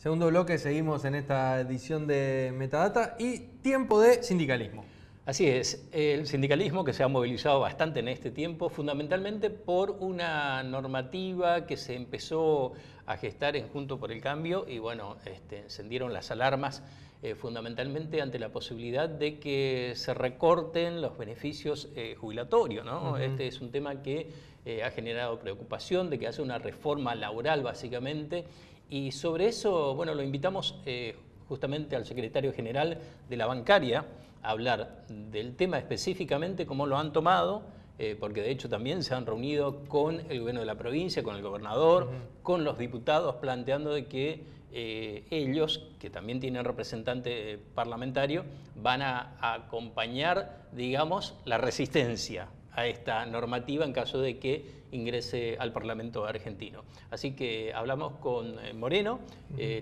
Segundo bloque, seguimos en esta edición de Metadata y tiempo de sindicalismo. Así es, el sindicalismo que se ha movilizado bastante en este tiempo, fundamentalmente por una normativa que se empezó a gestar en Juntos por el Cambio y bueno, encendieron las alarmas fundamentalmente ante la posibilidad de que se recorten los beneficios jubilatorios, ¿no? Este es un tema que ha generado preocupación de que hace una reforma laboral básicamente y sobre eso, bueno, lo invitamos justamente al secretario general de la bancaria a hablar del tema específicamente, cómo lo han tomado, porque de hecho también se han reunido con el gobierno de la provincia, con el gobernador, con los diputados, planteando de que ellos, que también tienen representante parlamentario, van a acompañar, digamos, la resistencia a esta normativa en caso de que ingrese al Parlamento argentino. Así que hablamos con Moreno,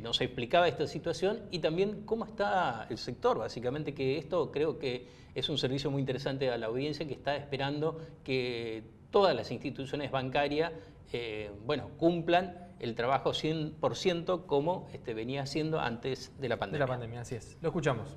nos explicaba esta situación y también cómo está el sector, básicamente, que esto creo que es un servicio muy interesante a la audiencia que está esperando que todas las instituciones bancarias bueno, cumplan el trabajo 100% como venía haciendo antes de la pandemia. De la pandemia, así es. Lo escuchamos.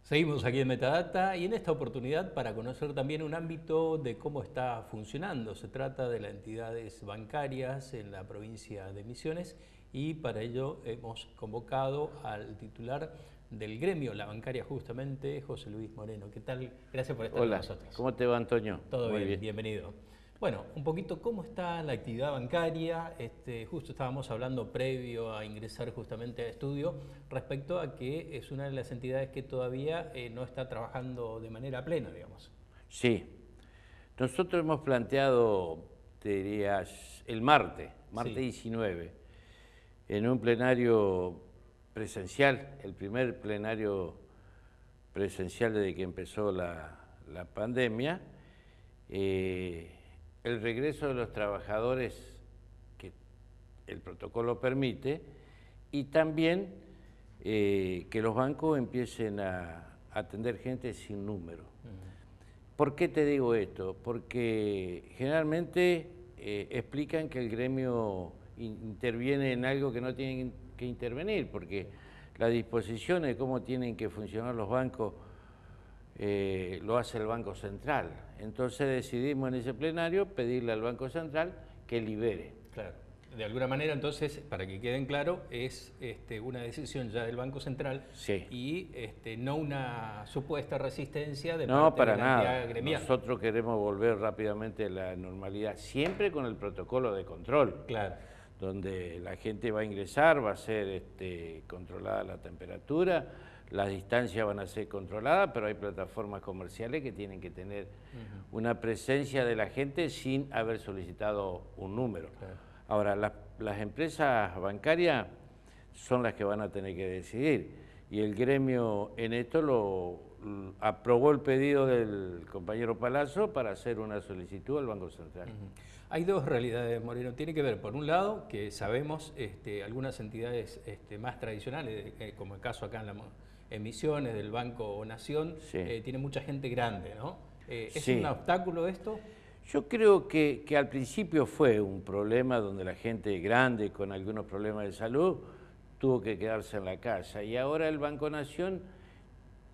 Seguimos aquí en Metadata y en esta oportunidad para conocer también un ámbito de cómo está funcionando. Se trata de las entidades bancarias en la provincia de Misiones y para ello hemos convocado al titular del gremio, la bancaria justamente, José Luis Moreno. ¿Qué tal? Gracias por estar con nosotros. ¿Cómo te va, Antonio? Todo bien, bienvenido. Bueno, un poquito cómo está la actividad bancaria. Justo estábamos hablando previo a ingresar justamente al estudio respecto a que es una de las entidades que todavía no está trabajando de manera plena, digamos. Sí. Nosotros hemos planteado, te dirías, el martes sí. 19, en un plenario presencial, el primer plenario presencial desde que empezó la pandemia, el regreso de los trabajadores que el protocolo permite y también que los bancos empiecen a atender gente sin número. ¿Por qué te digo esto? Porque generalmente explican que el gremio interviene en algo que no tienen que intervenir, porque las disposiciones de cómo tienen que funcionar los bancos lo hace el Banco Central. Entonces decidimos en ese plenario pedirle al Banco Central que libere. Claro. De alguna manera, entonces, para que queden claro, es una decisión ya del Banco Central sí. Y no una supuesta resistencia de no, parte para de la nada. entidad gremial. Nosotros queremos volver rápidamente a la normalidad, siempre con el protocolo de control. Claro. Donde la gente va a ingresar, va a ser controlada la temperatura, las distancias van a ser controladas, pero hay plataformas comerciales que tienen que tener una presencia de la gente sin haber solicitado un número. Claro. Ahora, las empresas bancarias son las que van a tener que decidir y el gremio en esto aprobó el pedido del compañero Palazzo para hacer una solicitud al Banco Central. Hay dos realidades, Moreno. Tiene que ver, por un lado, que sabemos algunas entidades más tradicionales, como el caso acá en Misiones, del Banco Nación, sí. Tiene mucha gente grande, ¿no? ¿Es sí. un obstáculo esto? Yo creo que al principio fue un problema donde la gente grande con algunos problemas de salud tuvo que quedarse en la casa y ahora el Banco Nación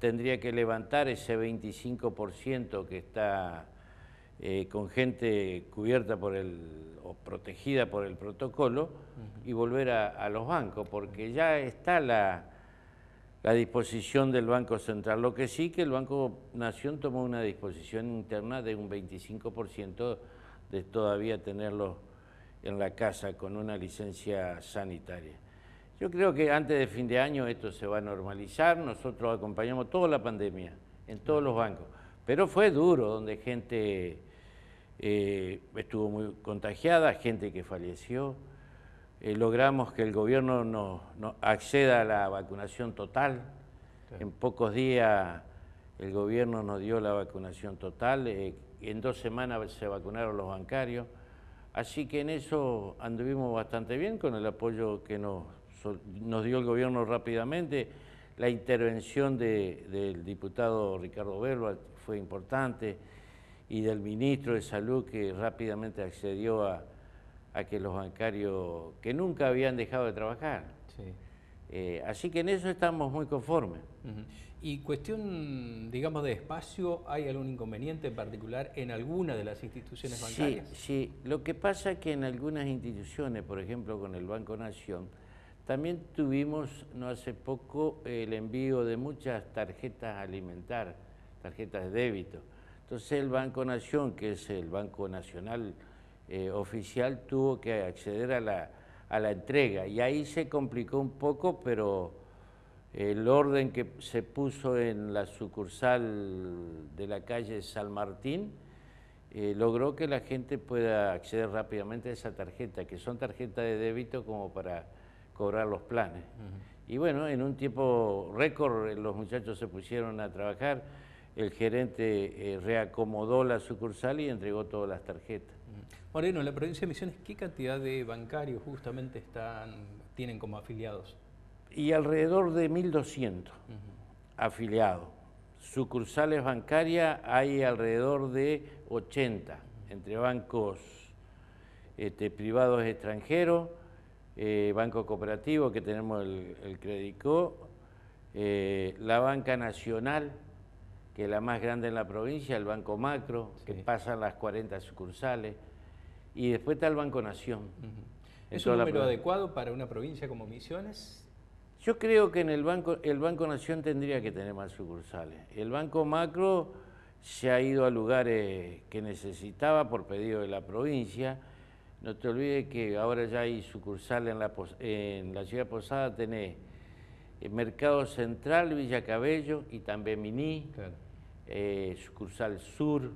tendría que levantar ese 25% que está con gente cubierta por o protegida por el protocolo y volver a los bancos, porque ya está la disposición del Banco Central. Lo que sí que el Banco Nación tomó una disposición interna de un 25% de todavía tenerlos en la casa con una licencia sanitaria. Yo creo que antes de fin de año esto se va a normalizar. Nosotros acompañamos toda la pandemia en todos los bancos, pero fue duro, donde gente estuvo muy contagiada, gente que falleció. Logramos que el gobierno no acceda a la vacunación total. Sí. En pocos días el gobierno nos dio la vacunación total. En 2 semanas se vacunaron los bancarios. Así que en eso anduvimos bastante bien con el apoyo que nos dio el gobierno rápidamente. La intervención del diputado Ricardo Belva fue importante. y del ministro de Salud, que rápidamente accedió a que los bancarios, que nunca habían dejado de trabajar. Sí. Así que en eso estamos muy conformes. Y cuestión, digamos, de espacio, ¿hay algún inconveniente en particular en alguna de las instituciones bancarias? Sí, lo que pasa es que en algunas instituciones, por ejemplo con el Banco Nación, también tuvimos no hace poco el envío de muchas tarjetas alimentarias, tarjetas de débito. Entonces el Banco Nación, que es el Banco Nacional oficial, tuvo que acceder a la entrega y ahí se complicó un poco, pero el orden que se puso en la sucursal de la calle San Martín logró que la gente pueda acceder rápidamente a esa tarjeta, que son tarjetas de débito como para cobrar los planes. Y bueno, en un tiempo récord los muchachos se pusieron a trabajar, el gerente reacomodó la sucursal y entregó todas las tarjetas. Moreno, en la provincia de Misiones, ¿qué cantidad de bancarios justamente tienen como afiliados? Y alrededor de 1.200 afiliados. Sucursales bancarias hay alrededor de 80, entre bancos privados extranjeros, banco cooperativo, que tenemos el Credicó, la banca nacional, que es la más grande en la provincia, el Banco Macro, sí, que pasan las 40 sucursales, y después está el Banco Nación. ¿Es un número adecuado para una provincia como Misiones? Yo creo que en el Banco Nación tendría que tener más sucursales. El Banco Macro se ha ido a lugares que necesitaba por pedido de la provincia. No te olvides que ahora ya hay sucursales en la ciudad de Posada, tenés Mercado Central, Villa Cabello y también Miní, claro. Sucursal Sur.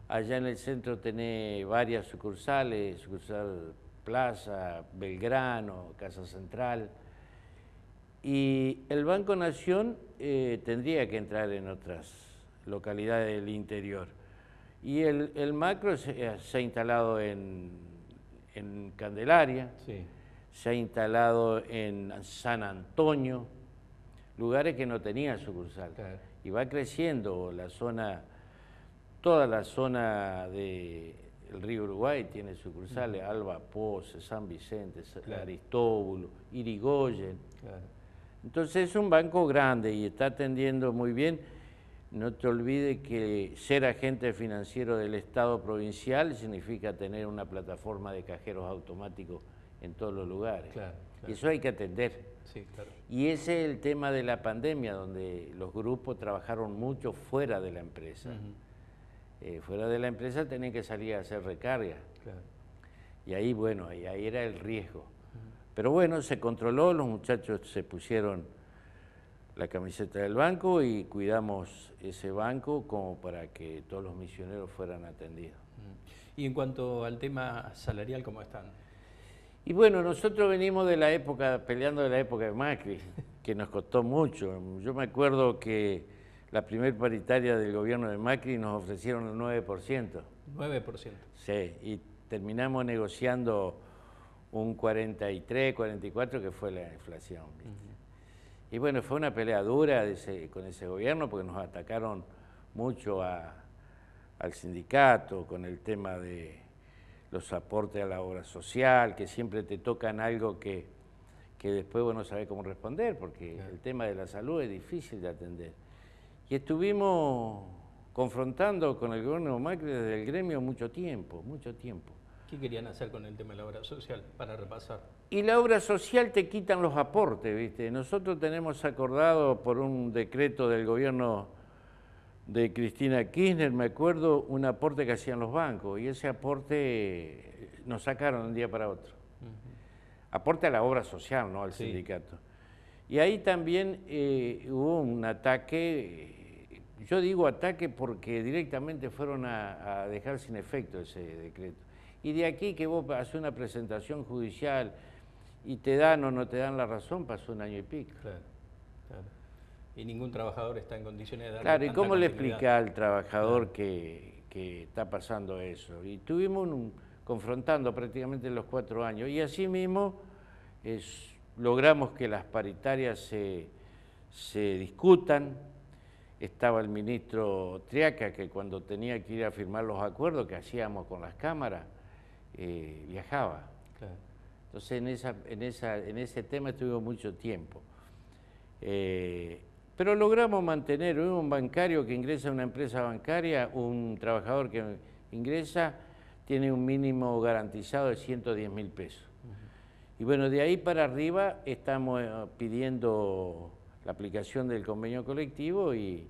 Allá en el centro tenés varias sucursales, sucursal Plaza, Belgrano, Casa Central. Y el Banco Nación tendría que entrar en otras localidades del interior. Y el Macro se ha instalado en Candelaria, sí, se ha instalado en San Antonio, lugares que no tenían sucursal. Claro. Y va creciendo la zona, toda la zona del río Uruguay tiene sucursales, Alba Pose, San Vicente, claro, Aristóbulo, Irigoyen. Claro. Entonces es un banco grande y está atendiendo muy bien. No te olvides que ser agente financiero del Estado provincial significa tener una plataforma de cajeros automáticos en todos los lugares. Claro, claro. Y eso hay que atender. Sí, claro. Y ese es el tema de la pandemia, donde los grupos trabajaron mucho fuera de la empresa. Fuera de la empresa tenían que salir a hacer recargas. Claro. Y ahí, bueno, ahí era el riesgo. Pero bueno, se controló, los muchachos se pusieron la camiseta del banco y cuidamos ese banco como para que todos los misioneros fueran atendidos. Y en cuanto al tema salarial, ¿cómo están? Y bueno, nosotros venimos de la época, peleando de la época de Macri, que nos costó mucho. Yo me acuerdo que la primer paritaria del gobierno de Macri nos ofrecieron el 9%. 9%. Sí, y terminamos negociando un 43, 44, que fue la inflación. Y bueno, fue una pelea dura con ese gobierno, porque nos atacaron mucho al sindicato con el tema de los aportes a la obra social, que siempre te tocan algo que después vos no sabés cómo responder, porque claro, el tema de la salud es difícil de atender. Y estuvimos confrontando con el gobierno Macri desde el gremio mucho tiempo, mucho tiempo. ¿Qué querían hacer con el tema de la obra social, para repasar? Y la obra social te quitan los aportes, ¿viste? Nosotros tenemos acordado por un decreto del gobierno de Cristina Kirchner, me acuerdo, un aporte que hacían los bancos, y ese aporte nos sacaron de un día para otro. Aporte a la obra social, no al sindicato. Y ahí también hubo un ataque, yo digo ataque porque directamente fueron a dejar sin efecto ese decreto. Y de aquí que vos haces una presentación judicial y te dan o no te dan la razón, pasó 1 año y pico. Claro, claro. Y ningún trabajador está en condiciones de darle Claro, ¿y cómo le continuidad? explica al trabajador que está pasando eso? Y estuvimos confrontando prácticamente los 4 años. Y así mismo logramos que las paritarias se discutan, estaba el ministro Triaca, que cuando tenía que ir a firmar los acuerdos que hacíamos con las cámaras, viajaba. Claro. Entonces en ese tema estuvimos mucho tiempo. Pero logramos mantener un bancario que ingresa a una empresa bancaria, un trabajador que ingresa, tiene un mínimo garantizado de 110.000 pesos. Y bueno, de ahí para arriba estamos pidiendo la aplicación del convenio colectivo y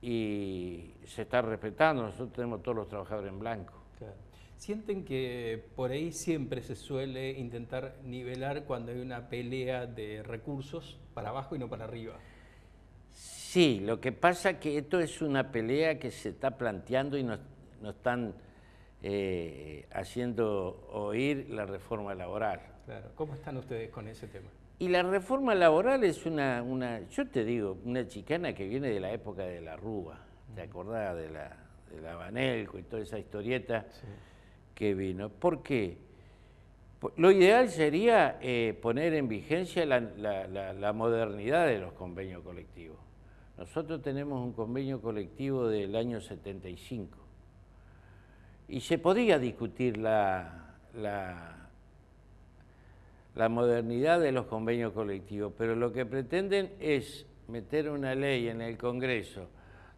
se está respetando. Nosotros tenemos todos los trabajadores en blanco. Claro. ¿Sienten que por ahí siempre se suele intentar nivelar cuando hay una pelea de recursos para abajo y no para arriba? Sí, lo que pasa es que esto es una pelea que se está planteando y nos están haciendo oír la reforma laboral. Claro. ¿Cómo están ustedes con ese tema? Y la reforma laboral es yo te digo, una chicana que viene de la época de la Rúa. ¿Te acordás de la Banelco y toda esa historieta? Sí. Que vino? ¿Por qué? Lo ideal sería poner en vigencia la modernidad de los convenios colectivos. Nosotros tenemos un convenio colectivo del año 75 y se podía discutir la modernidad de los convenios colectivos, pero lo que pretenden es meter una ley en el Congreso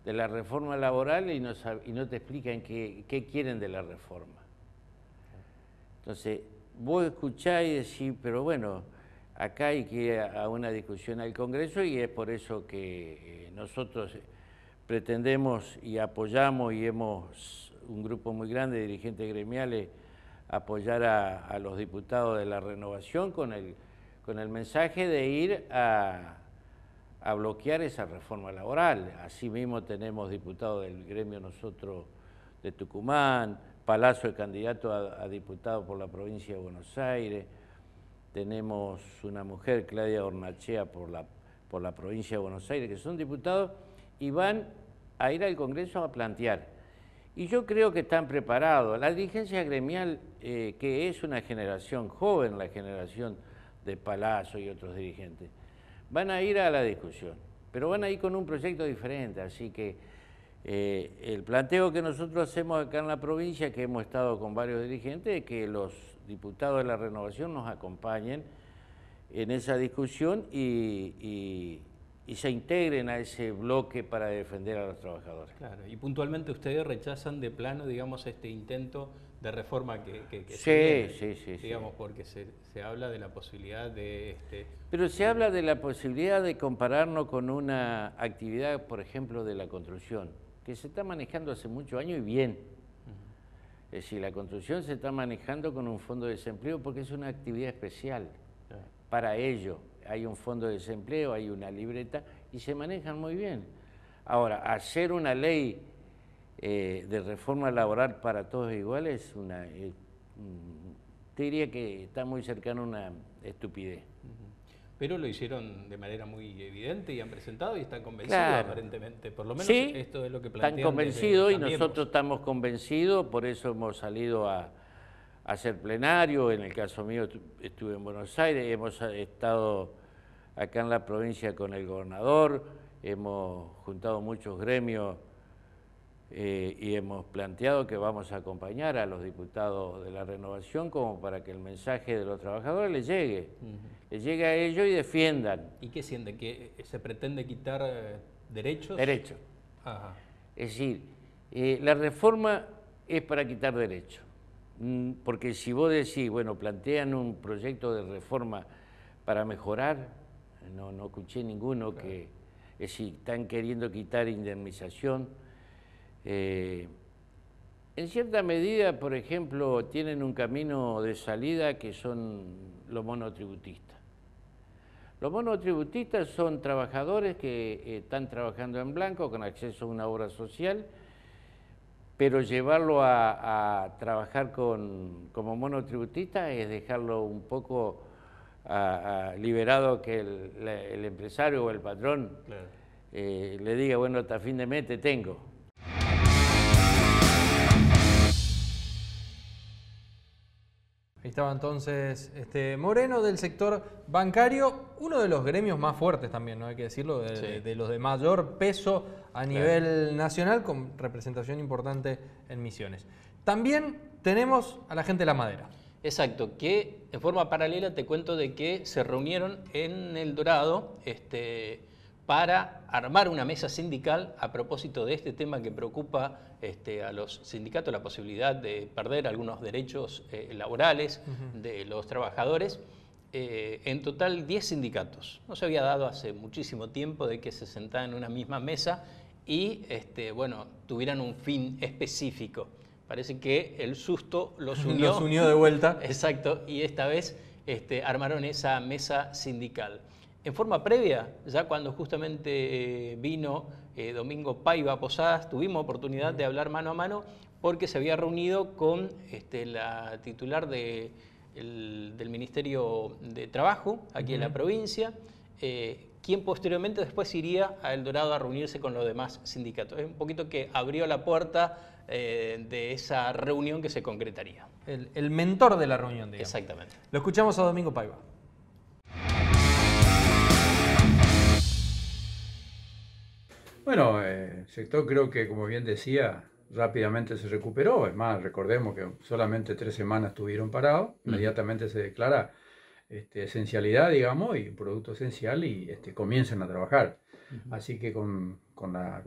de la reforma laboral y no te explican qué quieren de la reforma. Entonces, vos escuchás y decís, pero bueno, acá hay que ir a una discusión al Congreso y es por eso que nosotros pretendemos y apoyamos y un grupo muy grande de dirigentes gremiales, apoyar a los diputados de la Renovación con el mensaje de ir a bloquear esa reforma laboral. Asimismo tenemos diputados del gremio nosotros de Tucumán, Palazzo es candidato a diputado por la provincia de Buenos Aires, tenemos una mujer, Claudia Hornachea, por la provincia de Buenos Aires, que son diputados y van a ir al Congreso a plantear. Y yo creo que están preparados. La dirigencia gremial, que es una generación joven, la generación de Palazzo y otros dirigentes, van a ir a la discusión, pero van a ir con un proyecto diferente, así que el planteo que nosotros hacemos acá en la provincia, que hemos estado con varios dirigentes, es que los diputados de la Renovación nos acompañen en esa discusión y se integren a ese bloque para defender a los trabajadores. Claro, y puntualmente ustedes rechazan de plano, digamos, este intento de reforma que sí, digamos, porque se habla de la posibilidad de... Pero se habla de la posibilidad de compararnos con una actividad, por ejemplo, de la construcción, que se está manejando hace muchos años y bien. Es decir, la construcción se está manejando con un fondo de desempleo porque es una actividad especial. Para ello hay un fondo de desempleo, hay una libreta y se manejan muy bien. Ahora, hacer una ley de reforma laboral para todos iguales, te diría que está muy cercano a una estupidez. Pero lo hicieron de manera muy evidente y han presentado y están convencidos, claro, aparentemente. Por lo menos sí, esto es lo que plantean. Están convencidos y nosotros estamos convencidos, por eso hemos salido a hacer plenario. En el caso mío estuve en Buenos Aires, hemos estado acá en la provincia con el gobernador, hemos juntado muchos gremios y hemos planteado que vamos a acompañar a los diputados de la Renovación como para que el mensaje de los trabajadores les llegue. Les llegue a ellos y defiendan. ¿Y qué sienten? ¿Que se pretende quitar derechos? Derechos. Ajá. Es decir, la reforma es para quitar derechos. Porque si vos decís, bueno, plantean un proyecto de reforma para mejorar, no escuché ninguno, claro, que es decir, están queriendo quitar indemnización. En cierta medida, por ejemplo, tienen un camino de salida que son los monotributistas. Los monotributistas son trabajadores que están trabajando en blanco con acceso a una obra social, pero llevarlo a trabajar como monotributista es dejarlo un poco liberado que el empresario o el patrón, claro, le diga, bueno, hasta fin de mes te tengo. Estaba entonces Moreno del sector bancario, uno de los gremios más fuertes también, ¿no? Hay que decirlo, de los de mayor peso a nivel nacional, con representación importante en Misiones. También tenemos a la gente de la madera. Exacto, que en forma paralela te cuento de que se reunieron en El Dorado para armar una mesa sindical a propósito de este tema que preocupa a los sindicatos, la posibilidad de perder algunos derechos laborales de los trabajadores. En total 10 sindicatos. No se había dado hace muchísimo tiempo de que se sentaran en una misma mesa y bueno, tuvieran un fin específico. Parece que el susto los unió. Los unió de vuelta. Exacto, y esta vez armaron esa mesa sindical. En forma previa, ya cuando justamente vino Domingo Paiva a Posadas, tuvimos oportunidad de hablar mano a mano porque se había reunido con la titular del Ministerio de Trabajo aquí en la provincia, quien posteriormente después iría a El Dorado a reunirse con los demás sindicatos. Es un poquito que abrió la puerta de esa reunión que se concretaría. El mentor de la reunión, digamos. Exactamente. Lo escuchamos a Domingo Paiva. Bueno, el sector creo que, como bien decía, rápidamente se recuperó. Es más, recordemos que solamente 3 semanas estuvieron parados. Inmediatamente se declara esencialidad, digamos, y un producto esencial y comienzan a trabajar. Así que con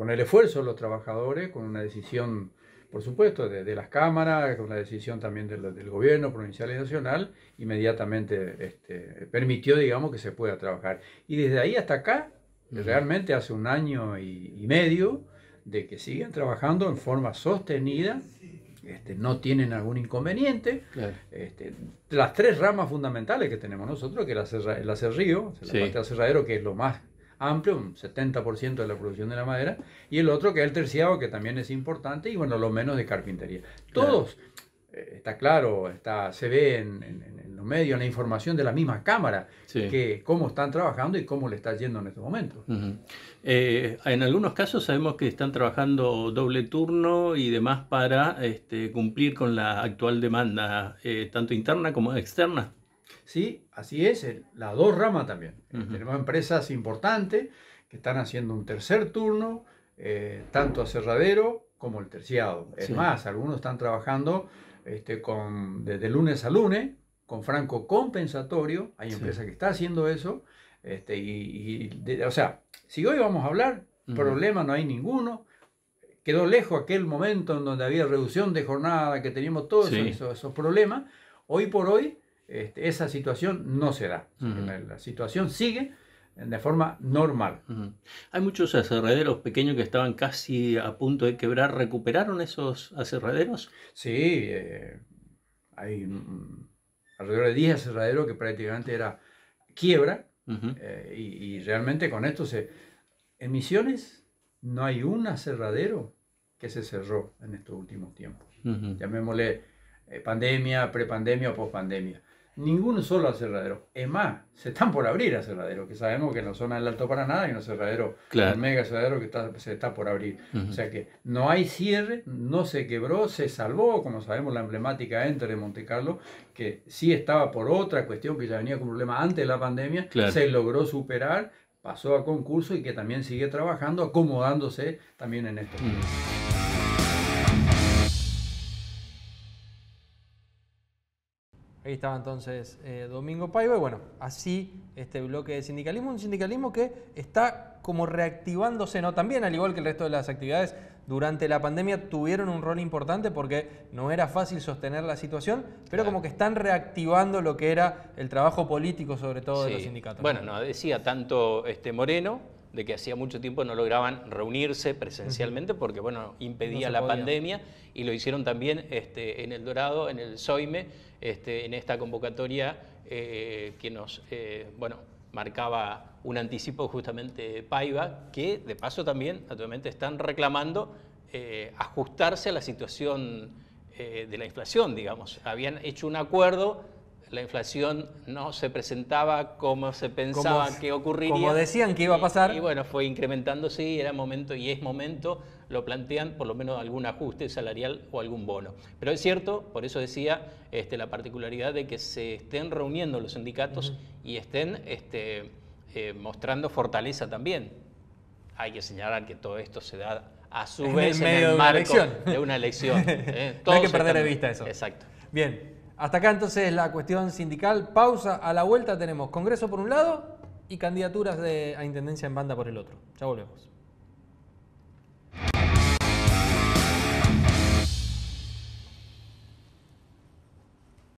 el esfuerzo de los trabajadores, con una decisión, por supuesto, de las cámaras, con una decisión también del gobierno provincial y nacional, inmediatamente permitió, digamos, que se pueda trabajar. Y desde ahí hasta acá, realmente hace 1 año y medio de que siguen trabajando en forma sostenida, no tienen algún inconveniente. Claro. Las 3 ramas fundamentales que tenemos nosotros, que es el aserrío, la parte de aserradero, que es lo más amplio, un 70% de la producción de la madera, y el otro que es el terciado, que también es importante, y bueno, lo menos de carpintería. Todos, está claro, se ve en los medios, en la información de la misma cámara, que cómo están trabajando y cómo le está yendo en estos momentos. En algunos casos sabemos que están trabajando doble turno y demás para cumplir con la actual demanda, tanto interna como externa. Sí, así es, las 2 ramas también. Tenemos empresas importantes que están haciendo un tercer turno, tanto aserradero como el terciado. Es más, algunos están trabajando de lunes a lunes, con franco compensatorio. Hay empresas que están haciendo eso. O sea, si hoy vamos a hablar, problema no hay ninguno. Quedó lejos aquel momento en donde había reducción de jornada, que teníamos todos esos problemas. Hoy por hoy, esa situación no se da. La situación sigue de forma normal. Hay muchos aserraderos pequeños que estaban casi a punto de quebrar. ¿Recuperaron esos aserraderos? Sí, hay alrededor de 10 aserraderos que prácticamente era quiebra. Y realmente con esto en Misiones no hay un aserradero que se cerró en estos últimos tiempos. Llamémosle pandemia, prepandemia o pospandemia. Ningún solo aserradero. Es más, se están por abrir aserraderos, que sabemos que en la zona del Alto Paraná hay un aserradero, un mega aserradero que se está por abrir. O sea que no hay cierre, no se quebró, se salvó, como sabemos, la emblemática Enter de Monte Carlo, que sí estaba por otra cuestión que ya venía con problemas antes de la pandemia, se logró superar, pasó a concurso y que también sigue trabajando, acomodándose también en esto. Ahí estaba entonces Domingo Paiva y bueno, así este bloque de sindicalismo, un sindicalismo que está como reactivándose, ¿no? También, al igual que el resto de las actividades, durante la pandemia tuvieron un rol importante porque no era fácil sostener la situación, pero como que están reactivando lo que era el trabajo político, sobre todo de los sindicatos. Bueno, nos decía tanto Moreno, de que hacía mucho tiempo no lograban reunirse presencialmente porque, bueno, impedía la pandemia, y lo hicieron también en El Dorado, en el SOIME, en esta convocatoria que nos, marcaba un anticipo justamente Paiva, que de paso también, naturalmente, están reclamando ajustarse a la situación de la inflación, digamos. Habían hecho un acuerdo, la inflación no se presentaba como se pensaba que ocurriría. Como decían que iba a pasar. Y bueno, fue incrementándose y era momento, y es momento, lo plantean por lo menos algún ajuste salarial o algún bono. Pero es cierto, por eso decía la particularidad de que se estén reuniendo los sindicatos y estén mostrando fortaleza también. Hay que señalar que todo esto se da a su vez en el marco de una elección. No hay que perder de vista eso. Exacto. Bien, hasta acá entonces la cuestión sindical. Pausa, a la vuelta tenemos Congreso por un lado y candidaturas a Intendencia en banda por el otro. Ya volvemos.